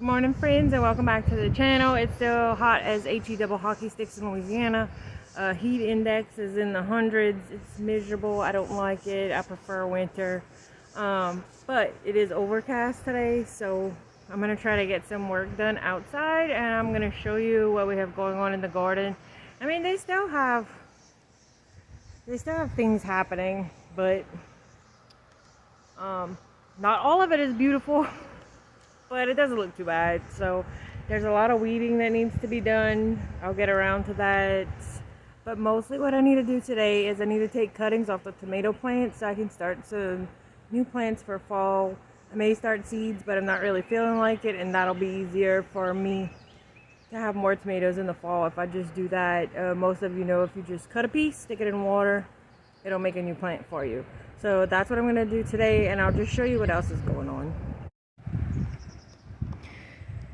Morning friends, and welcome back to the channel. It's still hot as HE double hockey sticks in Louisiana. Heat index is in the hundreds. It's miserable. I don't like it. I prefer winter. But it is overcast today, so I'm going to try to get some work done outside, and I'm going to show you what we have going on in the garden. I mean, they still have things happening, but not all of it is beautiful. But it doesn't look too bad. So there's a lot of weeding that needs to be done. I'll get around to that. But mostly what I need to do today is I need to take cuttings off the tomato plants so I can start some new plants for fall. I may start seeds, but I'm not really feeling like it, and that'll be easier for me to have more tomatoes in the fall if I just do that. Most of you know if you just cut a piece, stick it in water, it'll make a new plant for you. So that's what I'm going to do today, and I'll just show you what else is going on.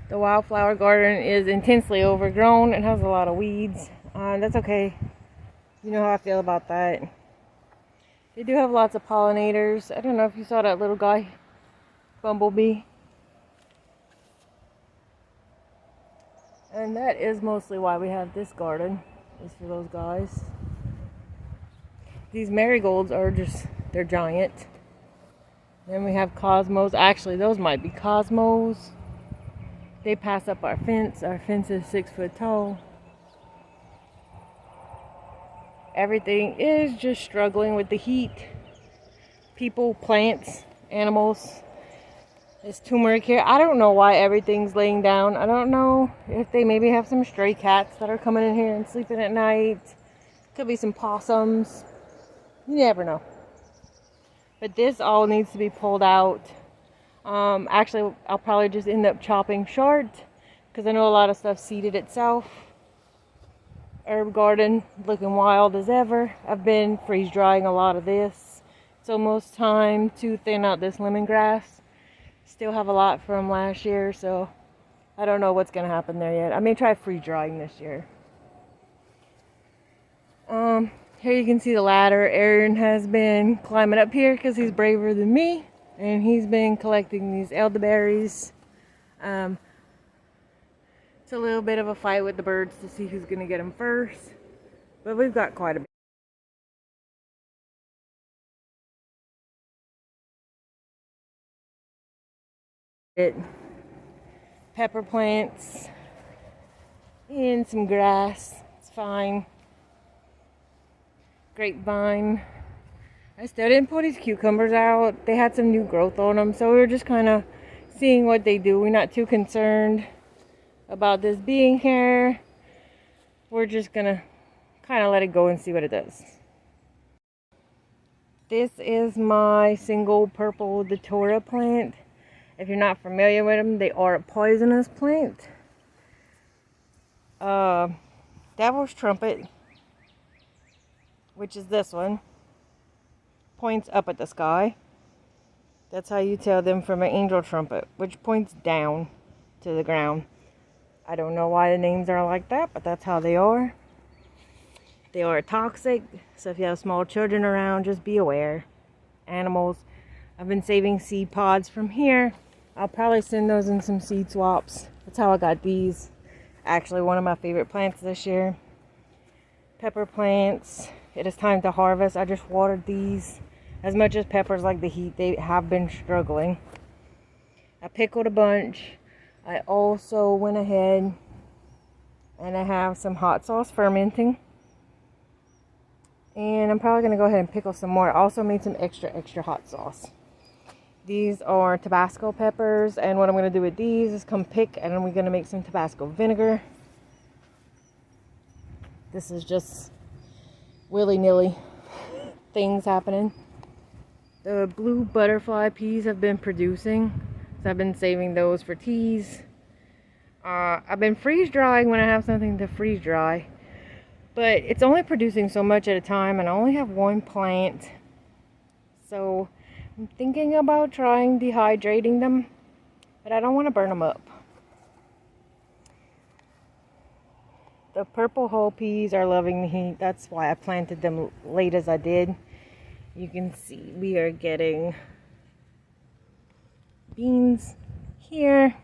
The wildflower garden is intensely overgrown. It has a lot of weeds. That's okay. You know how I feel about that. They do have lots of pollinators. I don't know if you saw that little guy, bumblebee. And that is mostly why we have this garden, is for those guys. These marigolds are they're giant. Then we have cosmos. Actually, those might be cosmos. They pass up our fence. Our fence is 6 foot tall. Everything is just struggling with the heat. People, plants, animals. It's turmeric here. I don't know why everything's laying down. I don't know if they maybe have some stray cats that are coming in here and sleeping at night. Could be some possums. You never know. But this all needs to be pulled out. Actually, I'll probably just end up chopping short because I know a lot of stuff seeded itself. Herb garden looking wild as ever. I've been freeze drying a lot of this. It's almost time to thin out this lemongrass. Still have a lot from last year, so I don't know what's going to happen there yet. I may try freeze drying this year. Here you can see the ladder. Aaron has been climbing up here because he's braver than me. And he's been collecting these elderberries. It's a little bit of a fight with the birds to see who's going to get them first. But we've got quite a bit. Pepper plants. And some grass. It's fine. Grapevine. I still didn't pull these cucumbers out. They had some new growth on them, so we were just kind of seeing what they do. We're not too concerned about this being here. We're just gonna kind of let it go and see what it does. This is my single purple datura plant. If you're not familiar with them, they are a poisonous plant. Devil's trumpet, which is this one, points up at the sky. That's how you tell them from an angel trumpet, which points down to the ground. I don't know why the names are like that, but that's how they are. They are toxic, so if you have small children around, just be aware. Animals. I've been saving seed pods from here. I'll probably send those in some seed swaps. That's how I got these. Actually, one of my favorite plants this year. Pepper plants. It is time to harvest. I just watered these. As much as peppers like the heat, they have been struggling. I pickled a bunch. I also went ahead and I have some hot sauce fermenting. And I'm probably going to go ahead and pickle some more. I also made some extra hot sauce. These are Tabasco peppers. And what I'm going to do with these is come pick, and then we're going to make some Tabasco vinegar. This is just willy-nilly things happening. The blue butterfly peas have been producing, so I've been saving those for teas. I've been freeze drying when I have something to freeze dry, but it's only producing so much at a time, and I only have one plant, so I'm thinking about trying dehydrating them, but I don't want to burn them up. The purple whole peas are loving the heat. That's why I planted them late as I did. You can see we are getting beans here.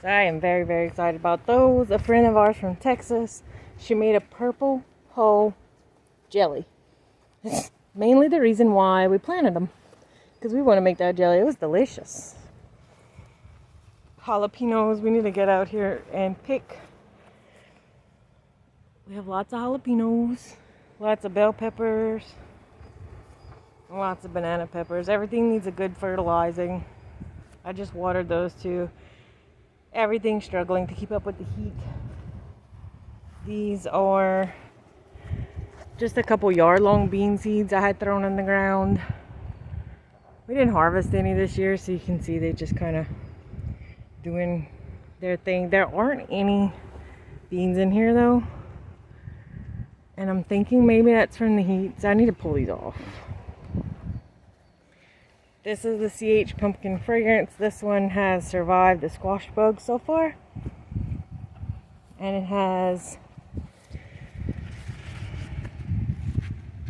So I am very, very excited about those. A friend of ours from Texas, she made a purple hull jelly. Mainly the reason why we planted them, because we want to make that jelly. It was delicious. Jalapenos, we need to get out here and pick. We have lots of jalapenos, lots of bell peppers, lots of banana peppers. Everything needs a good fertilizing. I just watered those too. Everything's struggling to keep up with the heat. These are just a couple yard-long bean seeds I had thrown in the ground. We didn't harvest any this year, so you can see they just kind of doing their thing. There aren't any beans in here though, and I'm thinking maybe that's from the heat, so I need to pull these off. This is the CH pumpkin fragrance. This one has survived the squash bug so far, and it has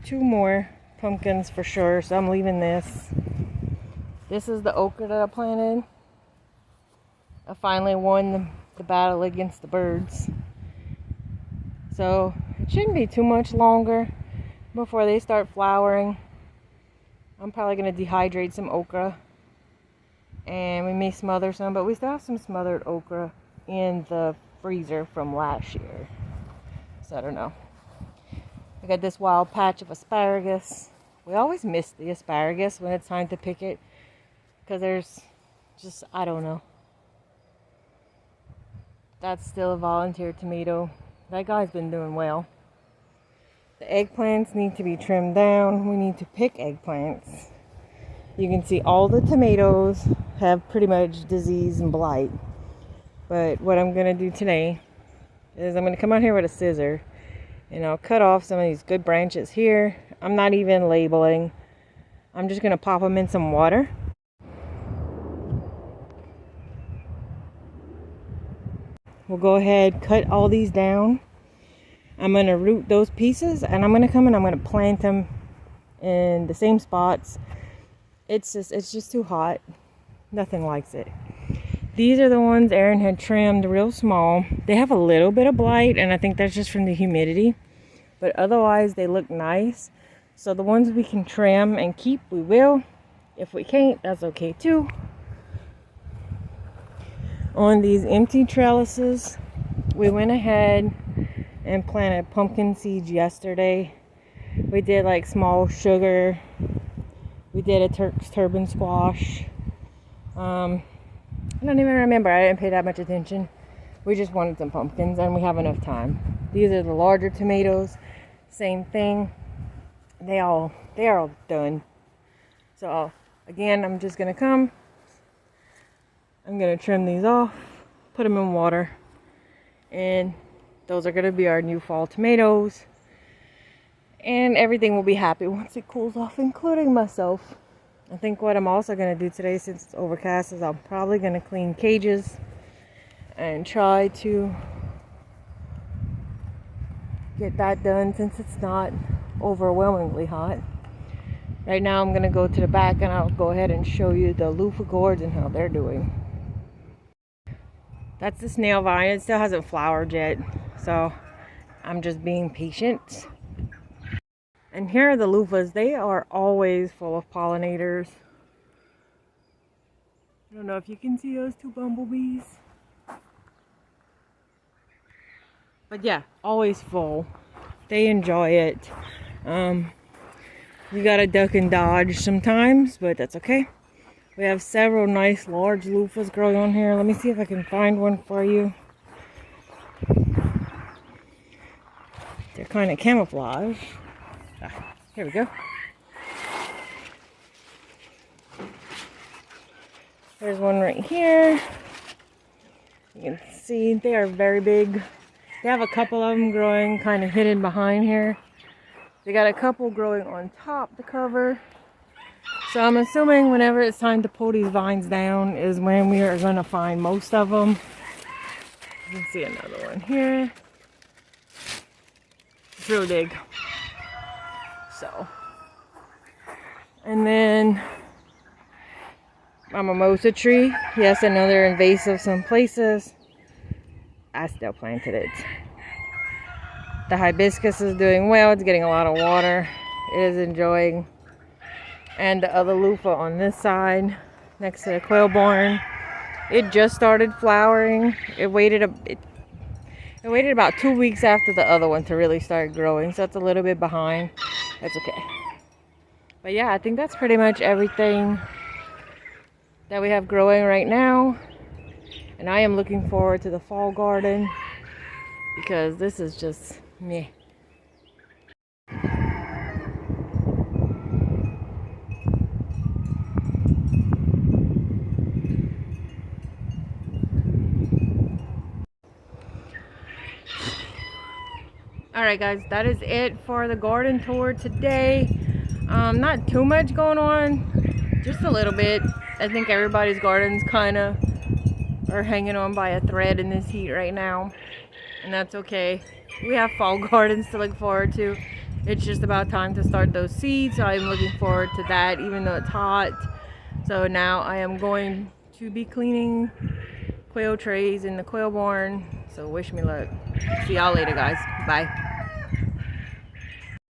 2 more pumpkins for sure, so I'm leaving this. This is the okra that I planted. I finally won the battle against the birds, so it shouldn't be too much longer before they start flowering. I'm probably going to dehydrate some okra, and we may smother some, but we still have some smothered okra in the freezer from last year, so I don't know. I got this wild patch of asparagus. We always miss the asparagus when it's time to pick it, because there's just, I don't know. That's still a volunteer tomato. That guy's been doing well. The eggplants need to be trimmed down. We need to pick eggplants. You can see all the tomatoes have pretty much disease and blight. But what I'm going to do today is I'm going to come out here with a scissor, and I'll cut off some of these good branches here. I'm not even labeling. I'm just going to pop them in some water. We'll go ahead, cut all these down. I'm going to root those pieces, and I'm going to come and I'm going to plant them in the same spots. It's just too hot. Nothing likes it. These are the ones Erin had trimmed real small. They have a little bit of blight, and I think that's just from the humidity. But otherwise, they look nice. So the ones we can trim and keep, we will. If we can't, that's okay too. On these empty trellises, we went ahead and planted pumpkin seeds yesterday. We did like small sugar. We did a Turk's turban squash. I don't even remember. I didn't pay that much attention. We just wanted some pumpkins, and we have enough time. These are the larger tomatoes. Same thing. They are all done. So again, I'm just gonna come. I'm going to trim these off, put them in water, and those are going to be our new fall tomatoes. And everything will be happy once it cools off, including myself. I think what I'm also going to do today, since it's overcast, is I'm probably going to clean cages and try to get that done since it's not overwhelmingly hot. Right now I'm going to go to the back, and I'll go ahead and show you the loofah gourds and how they're doing. That's the snail vine. It still hasn't flowered yet, so I'm just being patient. And here are the loofahs. They are always full of pollinators. I don't know if you can see those 2 bumblebees. But yeah, always full. They enjoy it. You gotta duck and dodge sometimes, but that's okay. We have several nice large loofahs growing on here. Let me see if I can find one for you. They're kind of camouflage. Here we go. There's one right here. You can see they are very big. They have a couple of them growing kind of hidden behind here. They got a couple growing on top the cover. So I'm assuming whenever it's time to pull these vines down is when we are going to find most of them. You can see another one here. It's real big. So, and then My mimosa tree. Yes, I know they're invasive some places. I still planted it. The hibiscus is doing well. It's getting a lot of water. It is enjoying. And the other loofah on this side, next to the quail barn, it just started flowering. It waited about 2 weeks after the other one to really start growing, so it's a little bit behind. That's okay. But yeah, I think that's pretty much everything that we have growing right now. And I am looking forward to the fall garden because this is just meh. Alright guys, that is it for the garden tour today. Not too much going on, just a little bit. I think everybody's gardens kind of are hanging on by a thread in this heat right now, and that's okay. We have fall gardens to look forward to. It's just about time to start those seeds, so I'm looking forward to that even though it's hot. So now I am going to be cleaning quail trays in the quail barn, so wish me luck. See y'all later guys. Bye.